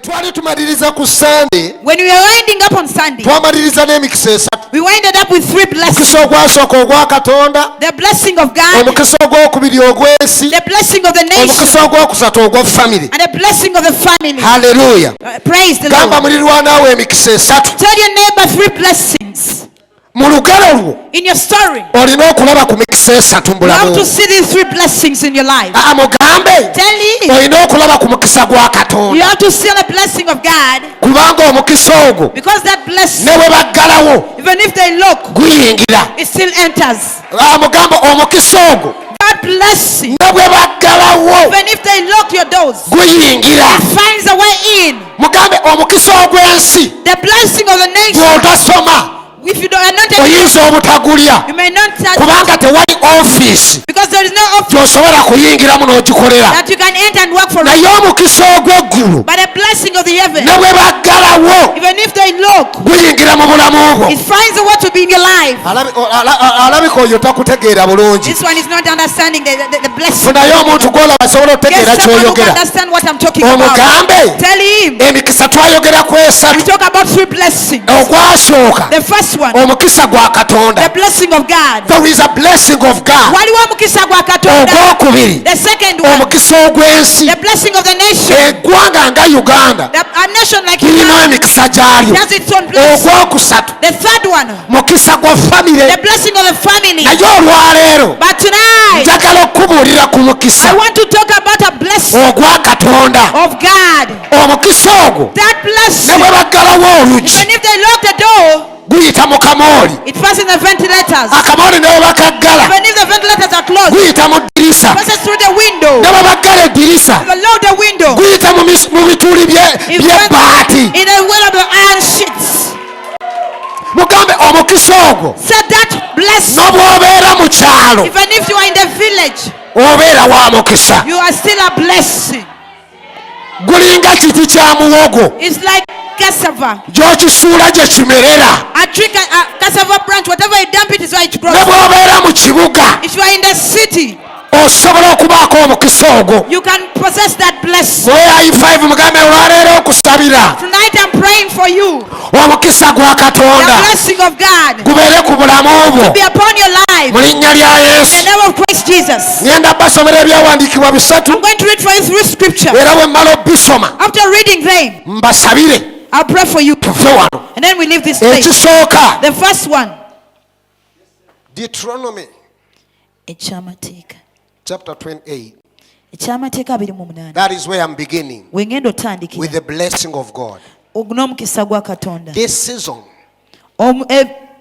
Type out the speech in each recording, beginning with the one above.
twali tumaliriza ku Sunday, when we were winding up on Sunday, twamaliriza n'emikisa esatu. we winded up with 3 blessings. Omukisa ogwasooka ogwa Katonda, The blessing of God, omukisa ogwokubiri ogw'ensi, the blessing of the nation, omukisa ogwokusatu ogwa family. and the blessing of the family. Hallelujah. Praise the Gamba Lord. mulirwanaawo emikisa esatu. Tell your neighbor 3 blessings. Mu lugero lwo In your story, olina okulaba ku mikisa esatu mu you have bulamu. to see these 3 blessings in your life. Mugambe Tell him, olina okulaba ku mukisa gwa you Katonda, have to see the blessing of God, kubanga omukisa ogwo because that blessing, ne bwe baggalawo even if they look, guyingira. it still enters. Mugambe omukisa ogwo That blessing, ne bwe baggalawo even if they lock your doors, guyingira. finds a way in. Mugambe omukisa ogw'ensi The blessing of the nation, bw'otasoma if you don't anoint it, oyinza obutagulya, you may not touch, kubanga tewali ofiisi because there is no office gy'osobola kuyingiramu n'ogikolera. that you can enter and work for. Naye omukisa ogw'eggulu But the blessing of the heaven, ne bwe baggalawo even if they look, guyingira mu bulamu bwo. it finds a way to be in your life. Alabika oyo takutegeera bulungi. This one is not understanding the blessing. Funayo omuntu gw'olaba asobola okutegeera Get someone who can ky'oyogera. understand what I'm talking about. Omugambe Tell him. emikisa twayogera ku We esatu. talk about 3 blessings. Ogwasooka The first one, omukisa gwa the Katonda. blessing of God. There is a blessing of God. Waliwo omukisa gwa Katonda. Ogwokubiri The second one, omukisa ogw'ensi. the blessing of the nation. Eggwanga nga Uganda A nation like lirina Uganda emikisa gyalyo. has its own blessing. Ogwokusatu The third one, mukisa gwa the famire. blessing of the family. Naye olwaleero But tonight, njagala okubuulira ku I mukisa want to talk about a blessing ogwa Katonda. of God. Omukisa ogwo That ne blessing, bwe baggalawo olugi even if they lock the door, guyita mu kamooli. it passes in the ventilators. Akamooli ne bwe bakaggala Even if the ventilators are closed, guyita mu ddirisa. it passes through the window. Ne bwe baggala eddirisa If they lock the window, guyita mu bituli it by'ebbaati. in the way of the iron sheets. Mugambe omukisa ogwo So that blessing, n'obwobeera mu kyalo even if you are in the village, obeera wa mukisa. you are still a blessing. Gulinga kiti kya muwogo It's like cassava. gy'okisuula gye kimerera. A tree, a cassava branch, whatever you dump it is where it grows. Ne bw'obeera mu kibuga If you are in the city, osobola okubaako omukisa ogwo. you can possess that blessing. Mweyayi 5 mugambe olwaleero okusabira Tonight I'm praying for you. omukisa gwa The Katonda blessing of God gubeere ku bulamu bwo be upon your life. mu linnya lya In the Yesu. name of Christ Jesus. Ngenda basomera ebyawandiikibwa bisatu I'm going to read for you 3 scriptures. era bwe mmala obisoma After reading them, mbasabire I'll pray for you. tuve wano. And then we leave this place. Ekisooka The first one. Deuteronomy Ekyamateeka. chapter 28. Ekyamateeka 28. That is where I'm beginning Wengenda with otandikira. the blessing of God. N'omukisa gwa Katonda. This season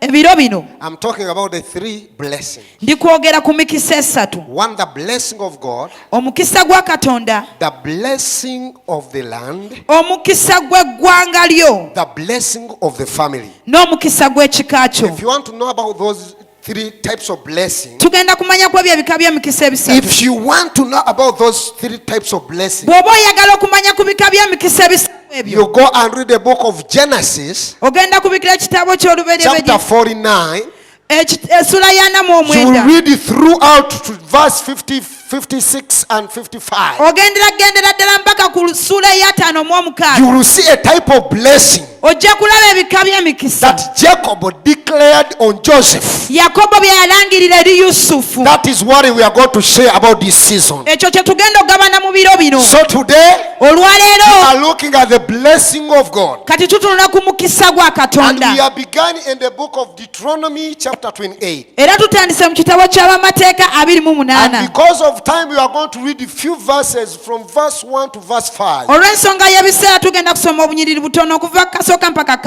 Ebiro bino I'm talking about the 3 blessings. ndi kwogera ku mikisa esatu. One, the blessing of God, Omukisa gwa Katonda, the blessing of the land, omukisa gw'eggwanga lyo, the blessing of the family. n'omukisa gw'ekika kyo. If you want to know about those 3 types of blessing, Tugenda kumanya ku ebyo ebika by'emikisa ebisatu. if you want to know about those 3 types of blessing, Bw'oba oyagala okumanya ku bika by'emikisa ebisatu ebyo, you go and read the book of Genesis, ogenda kubikira ekitabo chapter ky'olubereberye 49. essula ya You will namwomwenda. read it throughout to verse 50, 56 and 55. Ogendera ddala mpaka ku ssula eya 5 mu 6. You will see a type of blessing Ojja kulaba ebika by'emikisa that Jacob declared on Joseph. Yakobo bye yalangirira eri Yusufu. That is what we are going to share about this season. Ekyo kye tugenda okugabana mu biro bino. So today, we Olwaleero are looking at the blessing of God. kati tutunula ku mukisa gwa And we Katonda. are beginning in the book of Deuteronomy chapter 28. Era tutandise mu kitabo ky'abamateeka 28. And because of time, we are going to read a few verses from verse 1 to verse 5. Olw'ensonga y'ebiseera tugenda kusoma obunyiriri butono okuva ku kasooka mpaka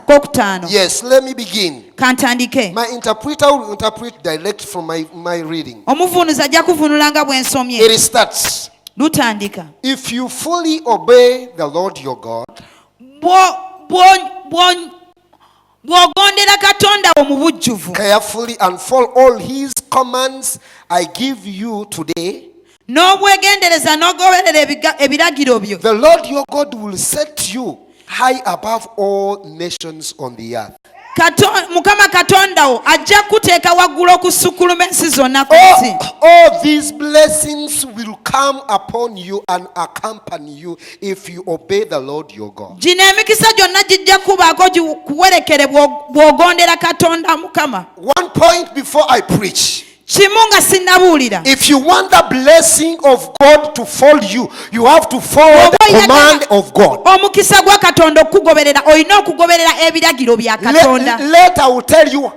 kokutaano. Yes, let me begin. Kantandike. My interpreter will interpret direct from my reading. Omuvuunuzi ajja kuvunula nga bwe nsomye. It starts. Lutandika. If you fully obey the Lord your God bw'ogondera Katonda wo mu bujjuvu carefully and follow all his commands I give you today, n'obwegendereza n'ogoberera ebiragiro byo, the Lord your God will set you high above all nations on the earth. Mukama Katonda wo ajja kuteeka waggulu okusukkuluma ensi zonna ku nsi. All these blessings will come upon you and accompany you if you obey the Lord your God. Gino emikisa gyonna gijja kubaako kuwerekere bw'ogondera Katonda Mukama. One point before I preach. Kimu nga sinnabuulira. If you want the blessing of God to follow you, you have to follow the command of God. Omukisa gwa Katonda okugoberera olina okugoberera ebiragiro bya Katonda. Later I will tell you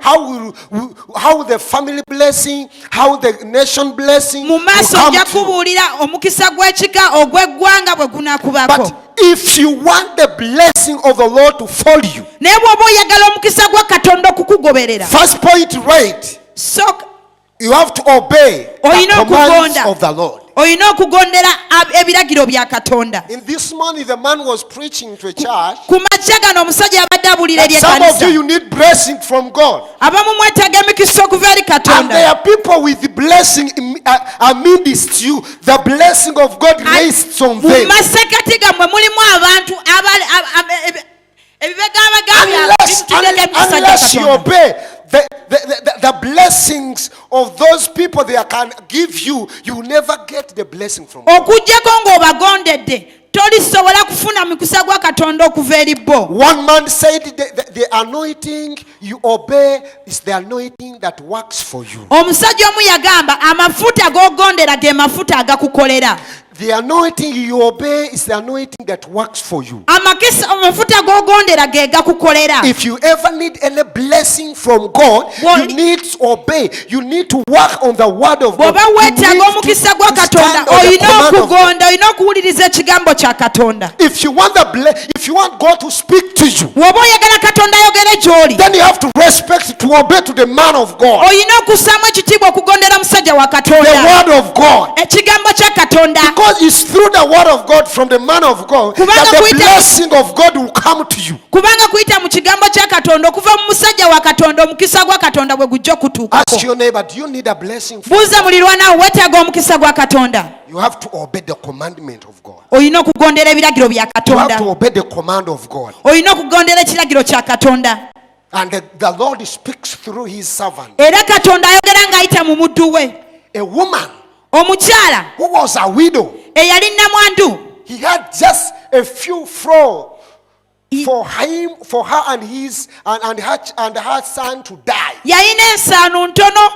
how the family blessing, how the nation blessing mu maaso ojja kubuulira omukisa gw'ekika ogw'eggwanga bwe gunaakubako. But if you want the blessing of the Lord to follow you, naye bw'oba oyagala omukisa gwa Katonda okukugoberera, first point right, you have to obey the commands of the Lord. Oyina okugondera ebiragiro bya Katonda. In this morning the man was preaching to a church. Ku makya gano omusajja abadde abuulira eri ekkanisa. Some of you need blessing from God. Abamu mwetaaga emikisa okuva eri Katonda. And there are people with the blessing amidst you. The blessing of God rests on them. Mu masekati gammwe mulimu abantu unless you obey the blessings of those people they can give you, you will never get the blessing from God. Okujjako ng'obagondedde tolisobola kufuna mukisa gwa Katonda okuva eri bo. One man said the anointing you obey is the anointing that works for you. Omusajja omu yagamba amafuta g'ogondera ge mafuta agakukolera. The anointing you obey is the anointing that works for you. Amafuta g'ogondera ge gakukolera. If you ever need any blessing from God, you need to obey. You need to work on the word of God. Bw'oba weetaaga omukisa gwa Katonda olina okugonda, olina okuwuliriza ekigambo kya Katonda. If you want God to speak to you, bw'oba oyagala Katonda ayogere gy'oli, then you have to respect, to obey to the man of God. Olina okussaamu ekitiibwa okugondera musajja wa Katonda. The word of God. Ekigambo kya Katonda. Because it's through the word of God from the man of God that the blessing of God will come to you. Kubanga kuyita mu kigambo kya Katonda okuva mu musajja wa Katonda omukisa gwa Katonda bwe gujja okutuukako. Ask your neighbor, do you need a blessing? Buuza mulirwana weetaaga omukisa gwa Katonda. You have to obey the commandment of God. Olina okugondera ebiragiro bya Katonda. You have to obey the command of God. Olina okugondera ekiragiro kya Katonda. And the Lord speaks through his servant. Era Katonda ayogera ng'ayita mu muddu we. A woman omukyala who was a widow. Eyali nnamwandu. He had just a few flour for her and her son to die. Yalina ensaano ntono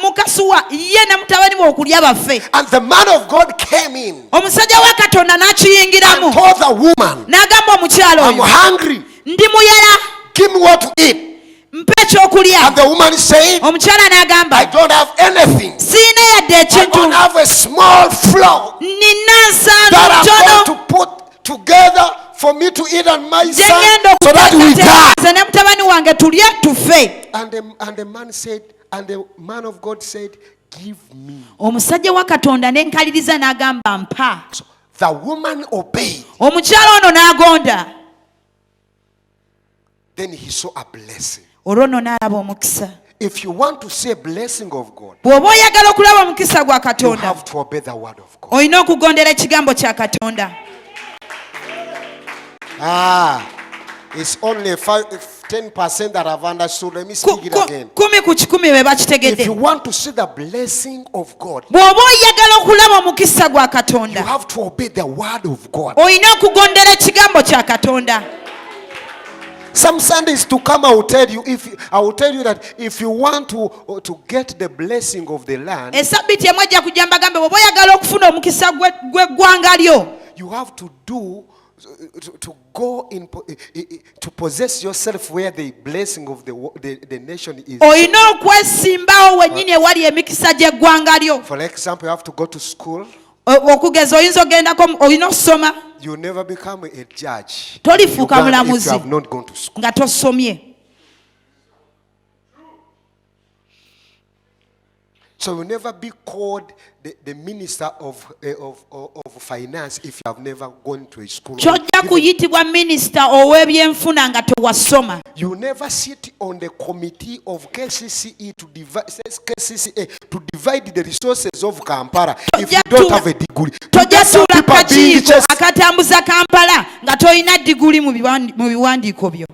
mukasuwa ye ne mutabani we okulya bafe. And the man of God came in. Omusajja wa Katonda n'akiyingiramu. And told the woman, n'agamba omukyala oyo, I'm hungry. Ndi muyala. Give me what to eat. Mpe ekyokulya. And the woman said, omukyala n'agamba, I don't have anything. Siina yadde ekintu. I don't have a small flour nina nsaano that ntono I'm going to put together for me to eat and my son so that we die. Ne mutabani wange tulye tufe. And the man said, and the man of God said, give me. Omusajja wa Katonda n'enkaliriza n'agamba mpa. So the woman obeyed. Omukyala ono n'agonda. Then he saw a blessing. Olwo nno n'alaba omukisa. If you want to see a blessing of God, bw'oba oyagala okulaba omukisa gwa you Katonda, have to obey the word of God. olina okugondera ekigambo kya Katonda. It's only 10% that I've understood. Let me speak it again. 10 ku 10 be bakitegedde. If you want to see the blessing of God, bw'oba oyagala okulaba omukisa gwa you Katonda, have to obey the word of God. olina okugondera ekigambo kya Katonda. Some Sundays to come, I will tell you that if you want to get the blessing of the land, Esabbiiti emu ejja kujja mbagambe bw'oba oyagala okufuna omukisa gw'eggwanga lyo, you have to go in to possess yourself where the blessing of the nation is. olina okwesimbawo wennyini ewali emikisa gy'eggwanga lyo. For example, you have to go to school. Okugeza oyinza ogendako, olina okusoma. You never become a judge Tolifuuka if you mulamuzi have not gone to school. nga tosomye. So you'll never be called the minister of finance if you have never gone to a school. Kyojja kuyitibwa minisita ow'ebyenfuna nga tewasoma. You never sit on the committee of KCCA to divide the resources of Kampala if you don't have a degree. Tojja tuula kakiiko akatambuza Kampala nga tolina diguli mu biwandiiko byo.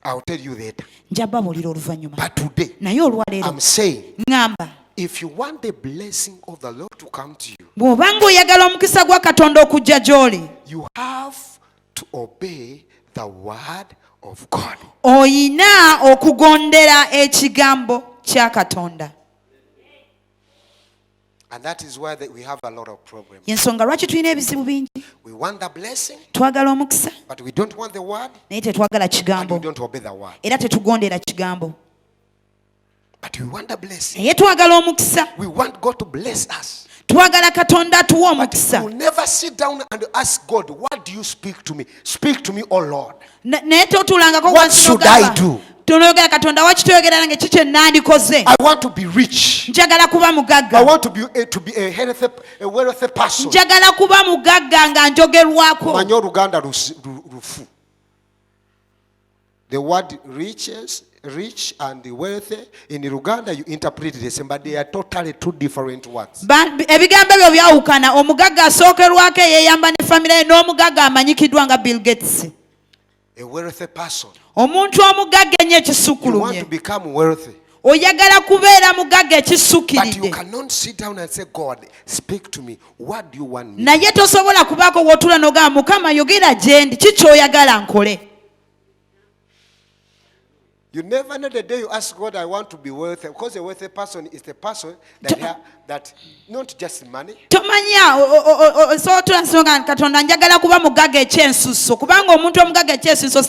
I'll tell you later. nja babuulira oluvannyuma. But today, Naye olwaleero I'm saying, ŋŋamba if you want the blessing of the Lord to come to you, bw'obanga oyagala omukisa gwa Katonda okujja gy'oli, you have to obey the word of God. oyina okugondera ekigambo kya Katonda. And that is why we have a lot of problems. Y'ensonga lwaki tulina ebizibu bingi. We want the blessing, Twagala omukisa but we don't want the word, naye tetwagala and we kigambo don't obey the word. era tetugondera kigambo. But we want the blessing. Naye twagala omukisa, We want God to bless us. twagala Katonda atuwe But omukisa. you will never sit down and ask God, what do you speak to me? Speak to me, oh Lord. Naye totuulangako What wansi should n'ogamba, I do? tunoyogera Katonda waki toyogera nange kiki kye nandikoze. I want to be rich. Njagala kuba I mugagga. want to be a wealthy person. Njagala kuba mugagga nga njogerwako. Manyo Luganda rufu. The word rich and wealthy in Luganda, you interpret it the same, but they are totally two different words. Ebigambo ebyo byawukana. Omugagga asookerwako eyeeyamba ne famire ye n'omugagga amanyikiddwa nga Bill Gates. A wealthy person. Omuntu omugagga ennyo You want to ekisukkulumye. become wealthy, Oyagala kubeera mugagga but you ekisukkiridde. cannot sit down and say, God, speak to me. What do you want me? Naye tosobola kubaako w'otuula n'ogamba Mukama yogera gye ndi, ki ky'oyagala nkole. You never know the day you ask God, I want to be wealthy, because a wealthy person is the person that not just money. Tomanya osobola nsonga Katonda njagala kuba mugagga ekyensusso, kubanga omuntu omugagga ekyensusso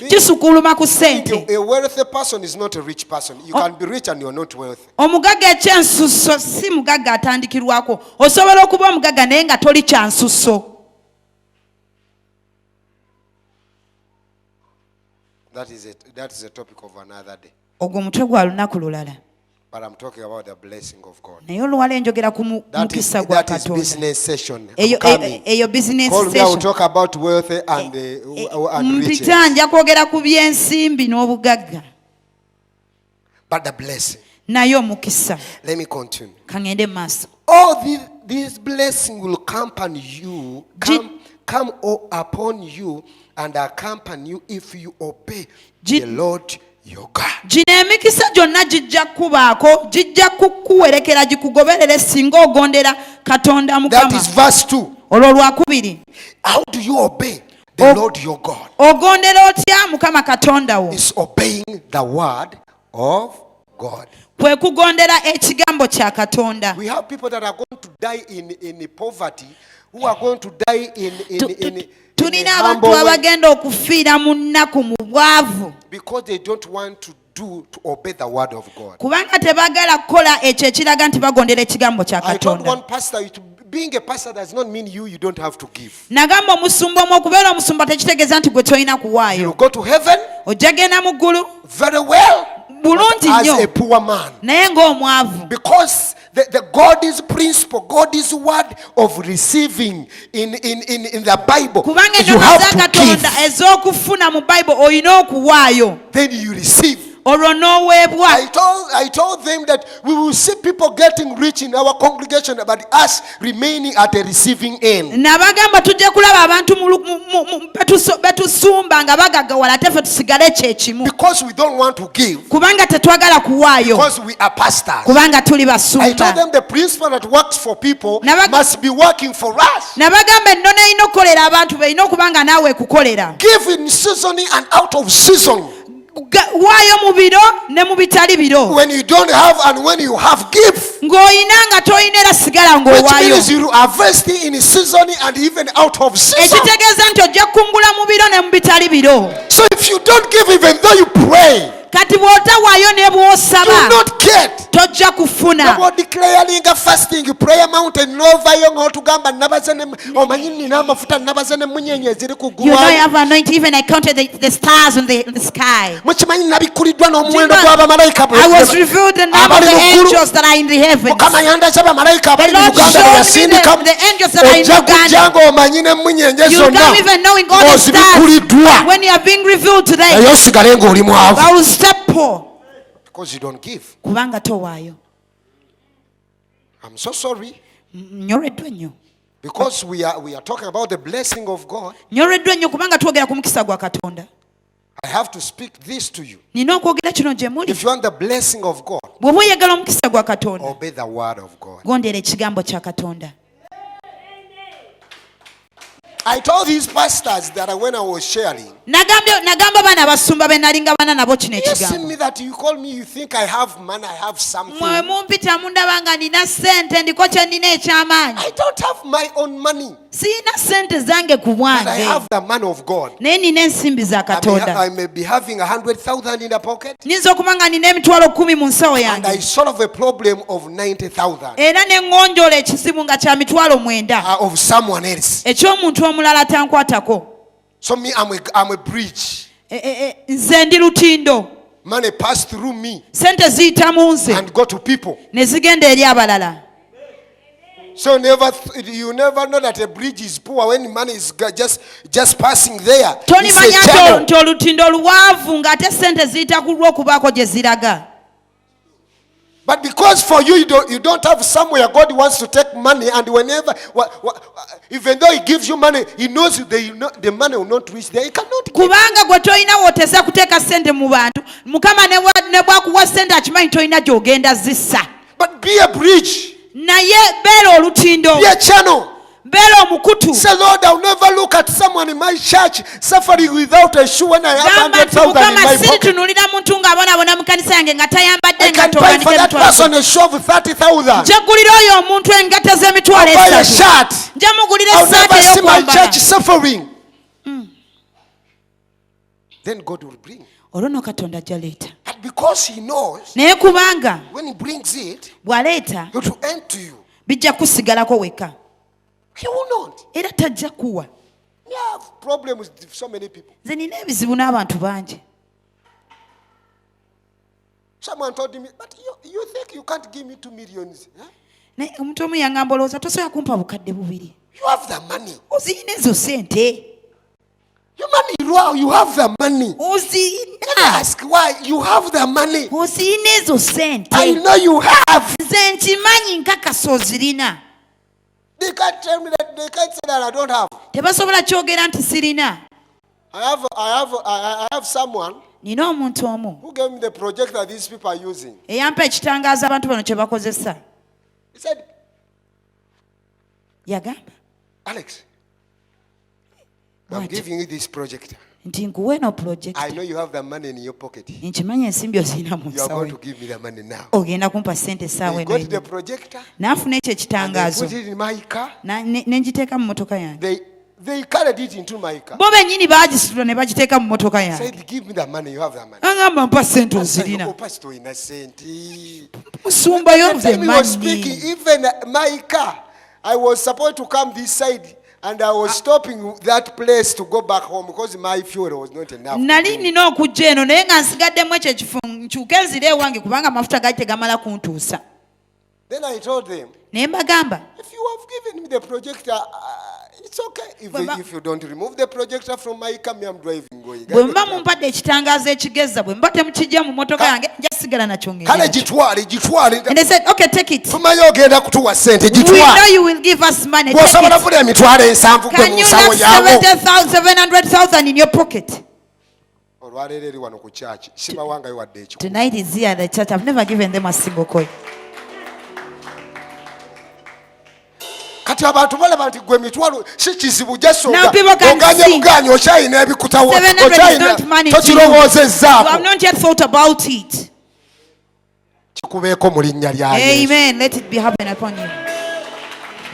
kisukuluma ku ssente. A wealthy person is not a rich person. You can be rich and you're not wealthy. Omugagga ekyensusso si mugagga atandikirwako. Osobola okuba omugagga naye nga toli kyansusso. That is a topic of another day. Ogwo mutwe gwa lunaku lulala. But I'm talking about the blessing of God. Naye olwala njogera ku mukisa gwa That is Katonda. business session. Eyo business Call me, I will session. talk about wealthy and riches. Mpita nja kwogera ku byensimbi n'obugagga. But the blessing. Naye omukisa. Let me continue. Kangende maaso. All these blessings will accompany you, come upon you and accompany you if you obey the Lord your God. Gino emikisa gyonna gijja kubaako, gijja kukuwerekera gikugoberere singa ogondera Katonda That is Mukama. verse 2. Olwo lwakubiri. How do you obey the Lord your God? Ogondera otya Mukama Katonda wo? Is obeying the word of God. Kwe kugondera ekigambo kya Katonda. We have people that are going to die in poverty, who are going to die in Tulina humble abantu way, abagenda okufiira mu nnaku mu bwavu because they don't want to obey the word of God. kubanga tebaagala kukola ekyo ekiraga nti bagondera ekigambo kya I told Katonda. one pastor, being a pastor does not mean you don't have to give. Nagamba omusumba omu okubeera omusumba tekitegeeza nti gwe tolina You kuwaayo. go to heaven Ojja genda mu ggulu very well, bulungi as a nnyo poor man. naye ng'omwavu. Because the God's principle, God's word of receiving in the Bible, Kubanga you ennono have za to Katonda give. ez'okufuna mu Bayibuli olina okuwaayo. Then you receive. Olwo n'oweebwa. I told them that we will see people getting rich in our congregation, but us remaining at the receiving end. Nabagamba tujja kulaba abantu betusumba nga bagaggawala ate ffe tusigale kyekimu. Because we don't want to give. Kubanga tetwagala kuwaayo. Because we are pastors. Kubanga tuli I told basumba. them the principle that works for people Nabag- must be working for us. Nabagamba ennono erina okukolera abantu be erina okuba nga naawe ekukolera. Give in seasoning and out of season. Waayo mu biro ne mu bitali biro. When you don't have and when you have, give. Ng'olina nga tolina era sigala Which ng'owaayo. means you are investing in seasoning and even out of season. Ekitegeeza nti ojja kungula mu biro ne mu bitali biro. So if you don't give even though you pray, Kati bw'otawaayo ne you will bw'osaba not get. tojja kufuna. About declaring a fasting, prayer mountain, novayo ng'otugamba nabaze ne omanyi nina amafuta nabaze ne munyenye eziri ku You know you ggulu. have anointing. Even I counted the stars in the sky. Mukimanyi nabikuliddwa n'omuwendo Do you know, gw'abamalayika I was revealed the number of abali the mu ggulu. angels that are in the heavens. Mukama yandaze abamalayika abali mu Lord Uganda showed me beyasindikamu. the angels that are in Ojja Uganda. kujja ng'omanyi ne munyenye You zonna come even knowing all the stars ng'ozibikuliddwa. when you are being revealed today. Naye osigale ng'oli mwavu. I will step poor. Because you don't give. Kubanga towaayo. I'm so sorry. Nyoreddwa nnyo. Because we are talking about the blessing of God. Nyoreddwa nnyo kubanga twogera ku mukisa gwa Katonda. I have to speak this to you. nina okwogera kino gye muli. If you want the blessing of God, Bw'oba oyagala omukisa gwa Katonda, obey the word of God. gondera ekigambo kya Katonda. I told these pastors that when I was sharing, Nagamba baana abasumba be nali ngabana nabo kino you see ekigambo. me that you call me, you think I have money, I have something. Mwe mumpita mundaba nga nina ssente, ndiko kye nina eky'amaanyi. I don't have my own money, Siyina ssente zange ku but I bwange, have the money of God. naye nina ensimbi za Katonda. I may be having 100,000 in the pocket, Nyinza okuba nga nina emitwalo 10 mu nsawo and I yange, solve a problem of 90,000 era ne ŋŋonjoola ekizibu nga kya mitwalo 9 of someone else. eky'omuntu omulala tankwatako. So me, I'm a bridge. Nze ndi lutindo, Money pass through me sente ziyita mu nze and go to people. ne zigenda eri abalala. So you never know that a bridge is poor when money is just passing there. It's Tolimanya a channel. nti olutindo luwanvu ng'ate sente ziyita ku lw'okubaako gye ziraga. But because for you, you don't have somewhere God wants to take money, and whenever, even though He gives you money, He knows the money will not reach there. He cannot give. Kubanga gwe tolina w'oteesa kuteeka sente mu bantu, Mukama ne bw'akuwa sente akimanyi tolina gy'ogenda zissa. But be a bridge, Naye beera olutindo, be a channel. beera omukutu. Say, Lord, I'll never look at someone in my church suffering without a shoe when I have Gamba nti 100,000 in Mukama my pocket. siritunulira muntu ng'abonaabona mu kanisa yange nga I tayambadde can engatto buy for ng'anidde that emitwalo. person a shoe of 30,000. Njeggulira oyo omuntu engatta z'emitwalo I'll buy a 3. shirt. Nja mugulira I'll essaati never see my ey'okwambala. church suffering. Then God will bring. Olwo nno Katonda ajja leeta. And because He knows, Naye kubanga when He brings it, bw'aleeta He will end to you. bijja kusigalako weka, He will not. era tajja kuwa. We have problems with so many people. Nze nina ebizibu n'abantu bangi. Someone told me, but you think you can't give me 2 million? Huh? Naye omuntu omu yaŋŋamba olowooza tosobola kumpa bukadde 2. You have the money. Oziyina ezo sente. Your money, wow, you have the money. Let me Oziyina. ask why you have the money. Oziyina ezo sente. I know you have. Nze nkimanyi nkakasa ozirina. They can't tell me that. They can't say that I don't have. Tebasobola kyogera nti sirina. I have someone Nina omuntu omu who gave me the projector these people are using. eyampa ekitangaaza abantu bano kye bakozesa. He said, Yagamba Alex, I'm What? giving you this projector. nti nkuwa eno project. I know you have the money in your pocket. Nkimanyi ensimbi ozirina mu You are going nsawo. to give me the money now. Ogenda kumpa sente essaawa They eno got the eno. projector. N'afuna ekyo And they ekitangaazo put it in my car. ne ngiteeka mu motoka yange. They carried it into my car. Bo bennyini baagisitula ne bagiteeka mu motoka yange. Said, give me the money. You have the money. Agamba mpa sente I said, ozirina. "Oh, Pastor, innocent." Musumba The y'obuze time he was speaking, manyi. even my car, I was supposed to come this side, and I was stopping that place to go back home because my fuel was not enough. Nali nina okujja eno naye nga nsigaddemu ekyo ekifo nkyuke nzire ewange kubanga amafuta gaali tegamala kuntuusa. Then I told them, Naye mbagamba if you have given me the projector, it's okay. If you don't remove the projector from my car, me, I'm driving going. bwe muba mumpadde ekitangaazo ekigeza bwe muba temukijja mu motoka yange nja sigala nakyo Kale ngenda. gitwale. And they said, okay, take it. Tumanyi ogenda kutuwa sente We know gitwale. you will give us money. Take Bw'osobola it. funa emitwalo 7 gwe Can mu you nsawo lock yaabo. 700,000 in your pocket? Olwaleero eri wano ku kyaki sibawangayo wadde ekikulu. Tonight is here at the church. I've never given them a single coin. Kati abantu balaba nti gwe emitwalo si kizibu jasooga. Now people can Oganye see. buganye okyayina ebikutawo. 700 is not money to you. You Tokirowoozezzaako. have not yet thought about it. Kikubeeko mu linnya lya Yesu. Amen. Let it be happen upon you.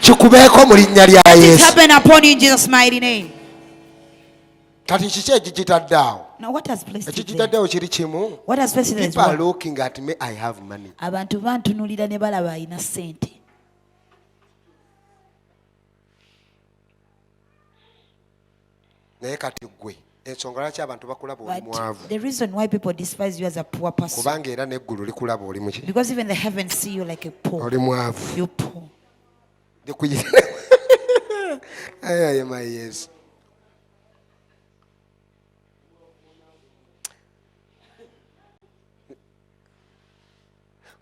Kikubeeko mu linnya lya Let it Yesu. happen upon you in Jesus' mighty name. Kati kiki ekikitaddeawo? Now what has blessed you? Ekikitaddeawo kiri kimu. What has blessed you? People are looking at me, I have money. Abantu bantunulira ne balaba alina ssente. Naye kati gwe ensonga lwaki abantu bakulaba oli mwavu? But the reason why people despise you as a poor person, Kubanga era n'eggulu likulaba oli muki? because even the heavens see you like a poor. Oli mwavu. You poor. Aye my Yesu.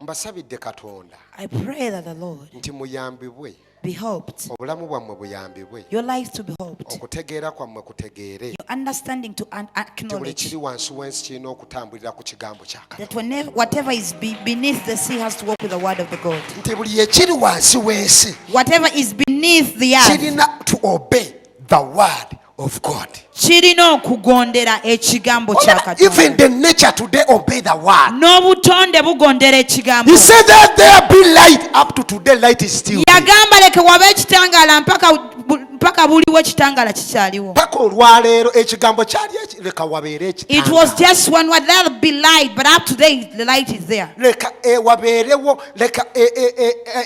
mbasabidde Katonda I pray that the Lord nti muyambibwe, be helped, obulamu bwammwe buyambibwe, your lives to be helped, okutegeera kwammwe kutegeere your understanding to nti buli acknowledge kiri wansi w'ensi kirina okutambulira ku kigambo kya Katonda, that whatever is beneath the sea has to walk with the word of the God. nti buli ekiri wansi w'ensi Whatever is beneath the earth kirina to obey the word of God. kirina okugondera ekigambo kya Even Katonda. the nature today obey the word. N'obutonde bugondera ekigambo. He said that there be light. Up to today, light is still there. Yagamba leke wabe ekitangaala mpaka buliwo ekitangaala kikyaliwo. Paka olwaleero ekigambo kyali leka wabeere It ekitangaala. was just one word, let there be light, but up to today the light is there. Leka wabeerewo, leka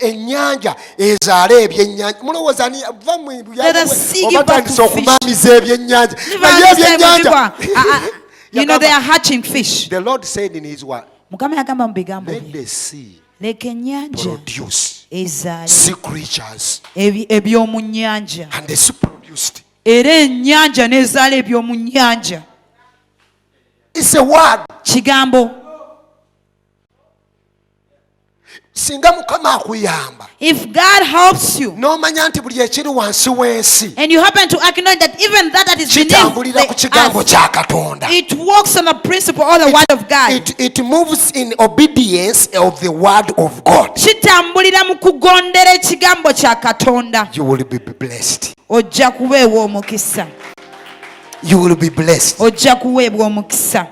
ennyanja ezaale ebyennyanja. Mulowooza ani va mu Let us see you back obatandise to fish. okumaamiza ebyennyanja. Never Naye understand when people ebyennyanja. you know they are hatching fish. The Lord said in his word, Mukama yagamba mu bigambo let bye, the sea leka ennyanja produce ezaale sea creatures. eby'omu nnyanja, And the sea produced. era ennyanja n'ezaala eby'omu nnyanja. It's a word. Kigambo. Singa Mukama akuyamba If God helps you n'omanya nti buli ekiri wansi w'ensi and you happen to acknowledge that even that is beneath kitambulira ku the kigambo earth, kya Katonda. it works on the principle of the word of God. It moves in obedience of the word of God. Kitambulira mu kugondera ekigambo kya Katonda. You will be blessed. Ojja kuweebwa omukisa. You will be blessed. Ojja kuweebwa omukisa.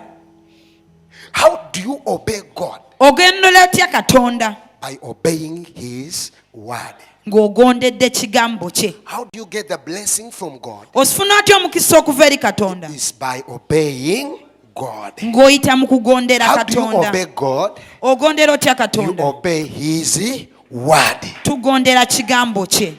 How do you obey God? Ogendola otya Katonda? By obeying his word. Ng'ogondedde ekigambo kye. How do you get the blessing from God? Osifuna otya omukisa okuva eri Katonda? Is by obeying God. Ng'oyita mu kugondera How do you Katonda. obey God? Ogondera otya You Katonda? obey his word. Tugondera kigambo kye.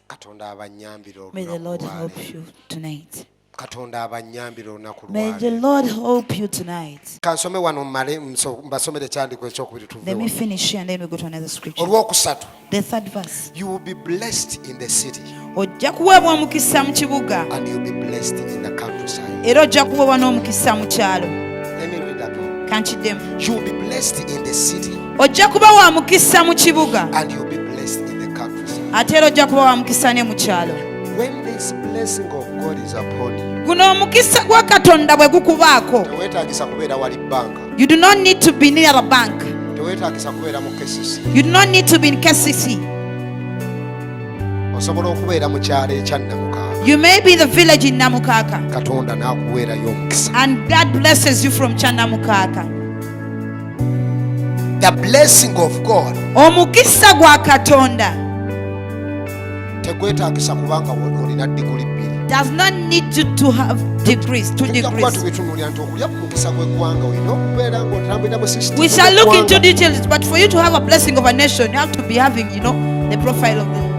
Katonda abanyambira May the Lord olunaku help lwaleero. you tonight. Katonda abanyambira olunaku May the lwaleero. Lord help you tonight. Kansome wano mmale mbasomere ekyandiko ekyokubiri Let me tuve finish here and then we go to another scripture. olwokusatu. The third verse. You will be blessed in the city Ojja kuweebwa omukisa mu kibuga and you'll be blessed in the countryside. era ojja kuweebwa n'omukisa mu kyalo. Let me read that one. Kankiddemu. You will be blessed in the city Ojja kuba wa mukisa mu kibuga and you'll be blessed in the countryside. ate era ojja kuba wa mukisa ne mu kyalo. When this blessing of God is upon you, Guno omukisa gwa Katonda bwe gukubaako, teweetaagisa kubeera wali banka, you do not need to be near a bank. teweetaagisa kubeera mu KCC, You do not need to be in KCC. osobola okubeera mu kyalo ekya Namukaaga. You may be the village in Namukaka Katonda n'akuweerayo omukisa. and God blesses you from Chanamukaka. The blessing of God Omukisa gwa Katonda tegwetaagisa kubanga olina diguli bbiri. does not need you to have degrees, 2 Tujja kuba degrees. tubitunuulira nti okulya ku mukisa gw'eggwanga olina okubeera ng'otambulira mu system We shall look into y'eggwanga. details, but for you to have a blessing of a nation, you have to be having, the profile of the